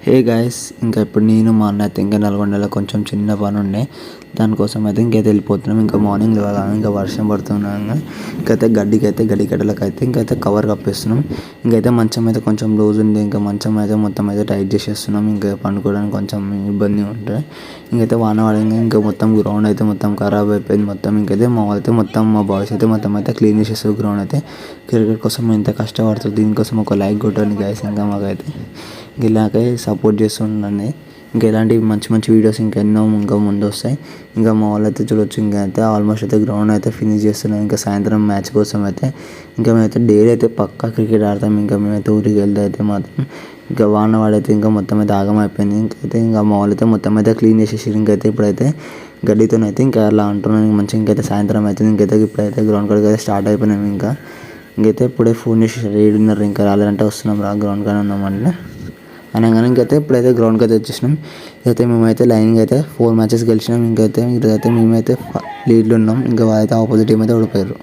Hey guys, ఇంకా ఇప్పుడు నేను మా అన్న అయితే ఇంకా నల్గొండలో కొంచెం చిన్న పని ఉండే, దానికోసం అయితే ఇంకైతే వెళ్ళిపోతున్నాం. ఇంకా మార్నింగ్ లేవగానే ఇంకా వర్షం పడుతున్నాగా ఇంకైతే గడ్డి కట్టలకైతే ఇంకైతే కవర్ కప్పేస్తున్నాం. ఇంకైతే మంచం అయితే కొంచెం లూజ్ ఉంది, ఇంకా మంచం అయితే మొత్తం అయితే టైట్ చేసేస్తున్నాం. ఇంకా పండుకోవడానికి కొంచెం ఇబ్బంది ఉంటుంది. ఇంకైతే వాన పడంగా ఇంకా మొత్తం గ్రౌండ్ అయితే మొత్తం ఖరాబ్ అయిపోయింది మొత్తం. ఇంకైతే మా బాయ్స్ అయితే మొత్తం అయితే క్లీన్ చేసేస్తారు గ్రౌండ్ అయితే. క్రికెట్ కోసం ఎంత కష్టపడుతుంది, దీనికోసం ఒక లైక్ కొట్టండి గాయ్స్. ఇంకా మాకైతే ఇలాగే సపోర్ట్ చేస్తుండండి. ఇంకా ఇలాంటి మంచి మంచి వీడియోస్ ఇంకా ముందు వస్తాయి. ఇంకా మా వాళ్ళు అయితే చూడొచ్చు. ఇంకా అయితే ఆల్మోస్ట్ అయితే గ్రౌండ్ అయితే ఫినిష్ చేస్తున్నాం. ఇంకా సాయంత్రం మ్యాచ్ కోసం అయితే ఇంకా మేమైతే డైలీ అయితే పక్కా క్రికెట్ ఆడతాం. ఇంకా మేమైతే ఊరికి వెళ్తే అయితే మాత్రం ఇంకా వాన వాడైతే ఇంకా మొత్తం అయితే ఆగం అయిపోయింది. ఇంకైతే ఇంకా మా వాళ్ళు అయితే మొత్తం అయితే క్లీన్ చేసేసి ఇంకైతే ఇప్పుడైతే గడ్డితోనైతే ఇంకా అలా అంటున్నాను మంచిగా. ఇంకైతే సాయంత్రం అయితే ఇంకైతే ఇప్పుడైతే గ్రౌండ్ కాడికి అయితే స్టార్ట్ అయిపోయినాము. ఇంకైతే ఇప్పుడే ఫోన్ చేసి ఏడున్నారు ఇంకా రాలేదంటే వస్తున్నాం రా గ్రౌండ్ కానీ ఉన్నామంటే అనగానే ఇంకైతే ఇప్పుడైతే గ్రౌండ్కి అయితే వచ్చేసినాం. అయితే మేమైతే లైన్గా అయితే 4 మ్యాచెస్ గెలిచినాం. ఇంకైతే ఈరోజైతే మేమైతే లీడ్లో ఉన్నాం. ఇంకా వాళ్ళైతే ఆపోజిట్ టీం అయితే ఓడిపోయారు.